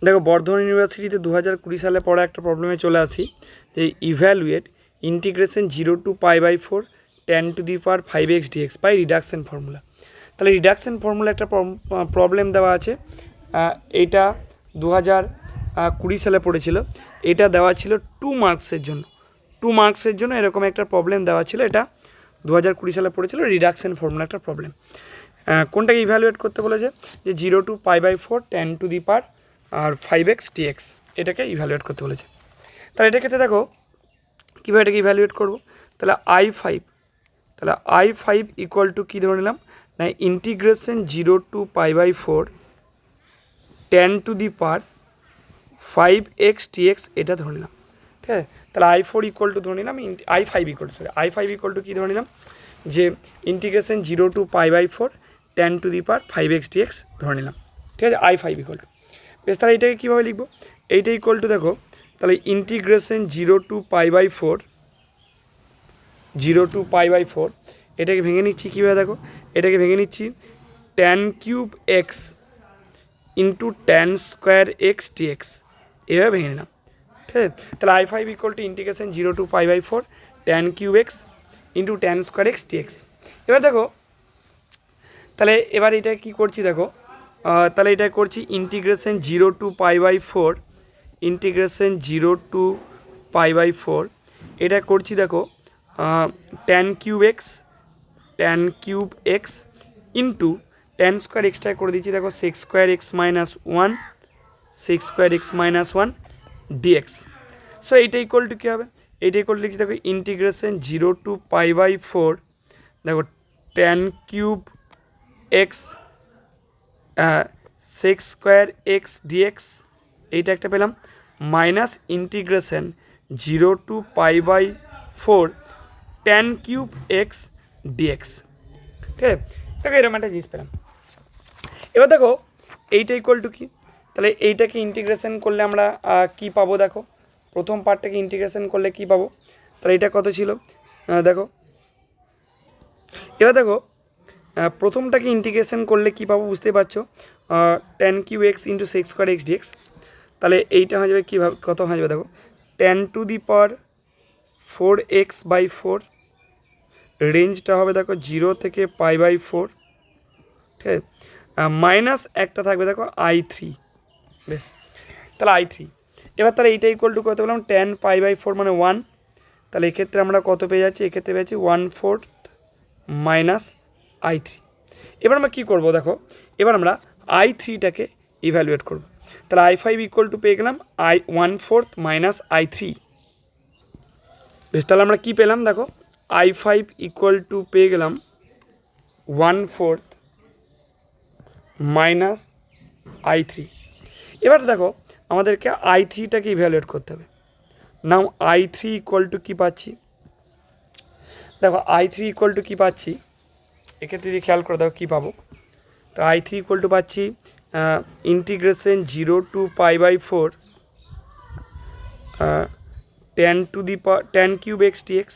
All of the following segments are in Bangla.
দেখো বর্ধমান ইউনিভার্সিটিতে 2020 সালে পড়া একটা প্রবলেমে চলে আসি যে evaluate integration 0 to π/4 10⁵ dx by reduction formula. তাহলে রিডাকশন ফর্মুলা একটা প্রবলেম দেওয়া আছে, এইটা 2020 সালে পড়েছিল। এটা দেওয়া ছিল 2 মার্কসের জন্য, 2 মার্কসের জন্য এরকম একটা প্রবলেম দেওয়া ছিল। এটা 2020 সালে পড়েছিল, রিডাকশন ফর্মুলা একটা প্রবলেম। কোনটাকে ইভ্যালুয়েট করতে বলেছে যে 0 to π/4 10⁵ dx, এটাকে ইভ্যালুয়েট করতে বলেছে। তাহলে এটার ক্ষেত্রে দেখো কীভাবে এটাকে ইভ্যালুয়েট করবো। তাহলে I5 ইকুয়াল টু কী ধরে নিলাম না, ইন্টিগ্রেশন 0 to π/4 10⁵ dx এটা ধরে নিলাম। ঠিক আছে, তাহলে I4 ইকুয়াল টু ধরে নিলাম, I5 ইকুয়াল টু কী ধরে নিলাম যে ইন্টিগ্রেশন 0 to π/4 10⁵ dx ধরে নিলাম। ঠিক আছে, I5 ইকুয়াল টু। বেশ, তাহলে এটাকে কীভাবে লিখবো, এইটা ইকুয়াল টু দেখো তাহলে ইন্টিগ্রেশন 0 to π/4 এটাকে ভেঙে নিচ্ছি কীভাবে, দেখো এটাকে ভেঙে নিচ্ছি tan³ x into tan² dx, এভাবে ভেঙে নিলাম। ঠিক আছে, তাহলে I5 equal to integration 0 to π/4 tan³ x into tan² dx। এবার দেখো তাহলে এবার এটা কী করছি দেখো, তাহলে এটা করছি ইন্টিগ্রেশন 0 to π/4 এটা করছি দেখো tan³ x into tan² extra করে দিচ্ছি দেখো sec² x - 1 dx। সো এইটা ইকুয়াল টু কী হবে, এইটা ইকুয়াল টু লিখছি দেখো ইন্টিগ্রেশন 0 to π/4 দেখো tan³ x sec² x dx, এইটা একটা পেলাম, minus integration 0 to π/4 tan³ x dx। ঠিক আছে, দেখো এরকম একটা জিনিস পেলাম। এবার দেখো এইটা ইকুয়াল টু কি, তাহলে এইটাকে ইন্টিগ্রেশন করলে আমরা কি পাবো, দেখো প্রথম পার্টটাকে ইন্টিগ্রেশন করলে কি পাবো, তাহলে এটা কত ছিল দেখো। এবার দেখো প্রথমটাকে ইন্টিগ্রেশন করলে কি পাবো বুঝতে পারছো, tan³ x into sec² x dx। তাহলে এইটা হয়ে যাবে কীভাবে, কত হয়ে যাবে দেখো tan⁴x/4, রেঞ্জটা হবে দেখো 0 থেকে π/4। ঠিক আছে, মাইনাস একটা থাকবে দেখো I3। বেশ, তাহলে I3 এবার তাহলে এইটা ইকুয়াল টু কত বললাম tan π/4 মানে 1। তাহলে এক্ষেত্রে আমরা কত পেয়ে যাচ্ছি, এক্ষেত্রে পেয়ে যাচ্ছি 1/4 মাইনাস I3। এবার আমরা কী করবো দেখো, এবার আমরা I3টাকে ইভ্যালুয়েট করব। তাহলে I5 ইকুয়াল টু পেয়ে গেলাম 1/4 মাইনাস I3। বেশ, তাহলে আমরা কী পেলাম দেখো I5 ইকুয়াল টু পেয়ে গেলাম 1/4 মাইনাস I3। এবার দেখো আমাদেরকে I3টাকে ইভ্যালুয়েট করতে হবে। নাও I3 ইকুয়াল টু কী পাচ্ছি, দেখো I3 ইকুয়াল টু কী পাচ্ছি, এক্ষেত্রে যদি খেয়াল করে দেখো কী পাবো। তো I3 ইকুয়াল টু পাচ্ছি integration 0 to π/4 tan³ x dx,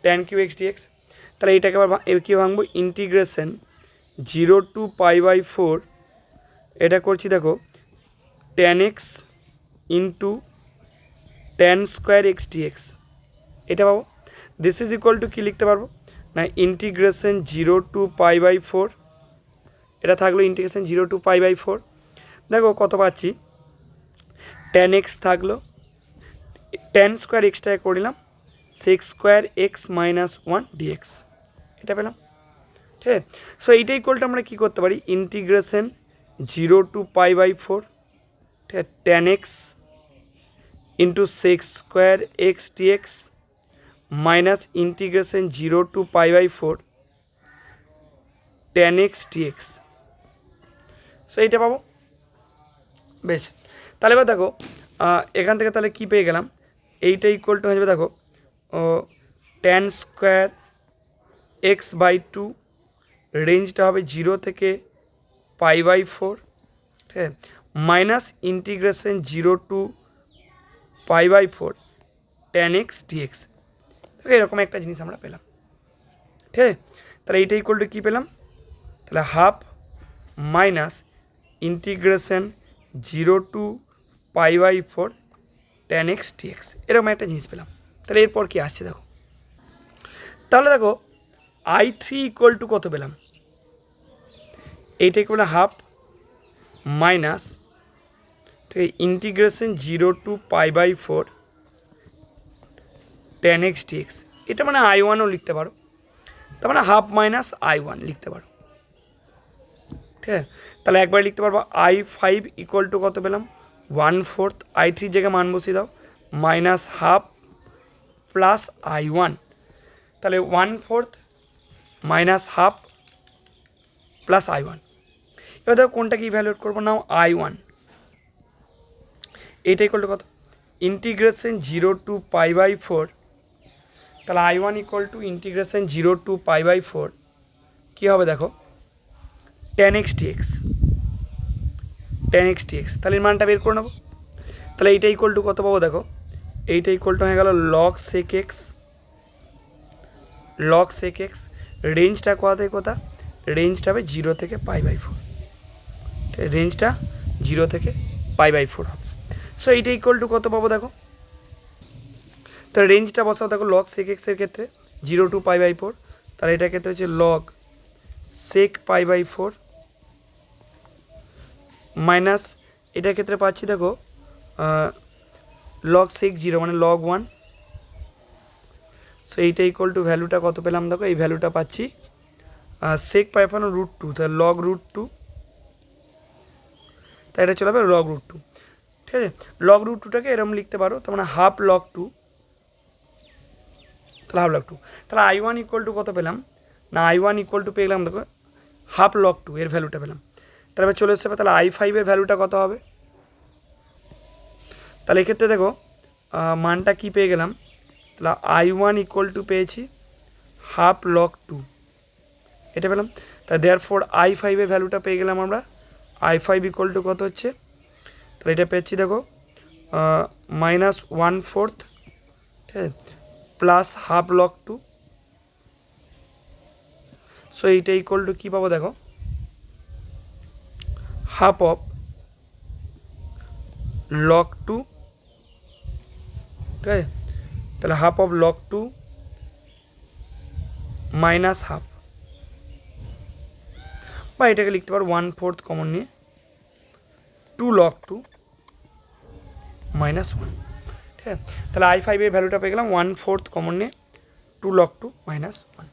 tan³ x dx। তাহলে এইটাকে আবার কী ভাঙবো, ইন্টিগ্রেশন 0 to π/4 এটা করছি দেখো tan x into tan² x dx, এটা পাবো। দিস ইজ ইকুয়াল টু কী লিখতে পারবো না, ইন্টিগ্রেশন 0 to π/4 এটা থাকলো ইন্টিগ্রেশন 0 to π/4, দেখো কত পাচ্ছি tan x থাকলো, tan² এক্সট্রা করে নিলাম sec² x - 1 dx, এটা পেলাম। ঠিক আছে, সো এইটা ইকুয়াল টু আমরা কী করতে পারি, ইন্টিগ্রেশন 0 to π/4 ঠিক আছে tan x into sec² x dx minus integration 0 to π/4 tan x dx। So এইটা পাবো। বেশ, তাহলে এবার দেখো এখান থেকে তাহলে কী পেয়ে গেলাম, এইটা ইকুয়াল টু হয়ে যাবে দেখো tan² x/2, রেঞ্জটা হবে 0 থেকে π/4। ঠিক আছে, minus integration 0 to π/4 tan x dx। এরকম একটা জিনিস আমরা পেলাম। ঠিক আছে, তাহলে এইটা ইকুয়াল টু কী পেলাম, তাহলে half minus integration 0 to π/4 tan x dx, এরকম একটা জিনিস পেলাম। তাহলে এরপর কি আসছে দেখো, তাহলে দেখো I3 ইকুয়াল টু কত পেলাম, এইটা ইকুয়াল হাফ মাইনাস, ঠিক আছে, integration 0 to π/4 tan x dx, এটা মানে I1ও লিখতে পারো, তার মানে হাফ মাইনাস I1 লিখতে পারো। ঠিক আছে, তাহলে একবার লিখতে পারবো I5 ইকুয়াল টু কত পেলাম 1/4, I3 জায়গায় মান বসিয়ে দাও, মাইনাস হাফ প্লাস I1, তাহলে 1/4 মাইনাস হাফ প্লাস I1। এবার দেখো কোনটাকে ইভ্যালুয়েট করবো, নাও I1, এইটা ইকুয়াল টু কত, ইন্টিগ্রেশন 0 to π/4, তাহলে I1 equal to integration 0 to π/4 কী হবে দেখো tan x dx, tan x dx, তাহলে এর মানটা বের করে নেবো। তাহলে এইটা ইকুয়াল টু কত পাবো দেখো, এইটা ইকুয়াল টু হয়ে গেল log sec x, log sec x, রেঞ্জটা কোথা থেকে কোথা, রেঞ্জটা হবে 0 থেকে π/4, রেঞ্জটা 0 থেকে π/4 হবে। সো এইটা ইকুয়াল টু কত পাবো দেখো, তাহলে রেঞ্জটা বসাও দেখো log sec x এর ক্ষেত্রে 0 to π/4, তাহলে এটার ক্ষেত্রে হচ্ছে log sec π/4 মাইনাস এটার ক্ষেত্রে পাচ্ছি দেখো log sec 0 মানে log 1। সো এইটা ইকুয়াল টু ভ্যালুটা কত পেলাম দেখো, এই ভ্যালুটা পাচ্ছি sec π/4 √2, তাহলে log √2, তাই এটা চলে যাবে log √2। ঠিক আছে, log √2টাকে এরকম লিখতে পারো, তার মানে হাফ log 2, তাহলে হাফ log 2, তাহলে I1 ইকুয়াল টু কত পেলাম না, I1 ইকুয়াল টু পেলাম দেখো হাফ log 2 এর ভ্যালুটা পেলাম। তাহলে চলে এসে তাহলে I5 এর ভ্যালুটা কত হবে, তাহলে এক্ষেত্রে দেখো মানটা কি পেয়ে গেলাম, তাহলে I1 ইকুয়াল টু পেয়েছি হাফ log 2, এটা পেলাম। তাহলে দেয়ারফর I5 এর ভ্যালুটা পেয়ে গেলাম আমরা, I5 ইকুয়াল টু কত হচ্ছে, তাহলে এটা পেয়েছি দেখো মাইনাস 1/4, ঠিক আছে, প্লাস হাফ log 2। সো এইটা ইকুয়াল টু কী পাবো দেখো, হাফ অফ log 2, ঠিক আছে, তাহলে half of log 2 minus half, বা এটাকে লিখতে পারো 1/4 কমন নিয়ে 2 log 2 মাইনাস 1। ঠিক আছে, তাহলে I5 এর ভ্যালুটা পেয়ে গেলাম 1/4 কমন নিয়ে 2 log 2 মাইনাস 1।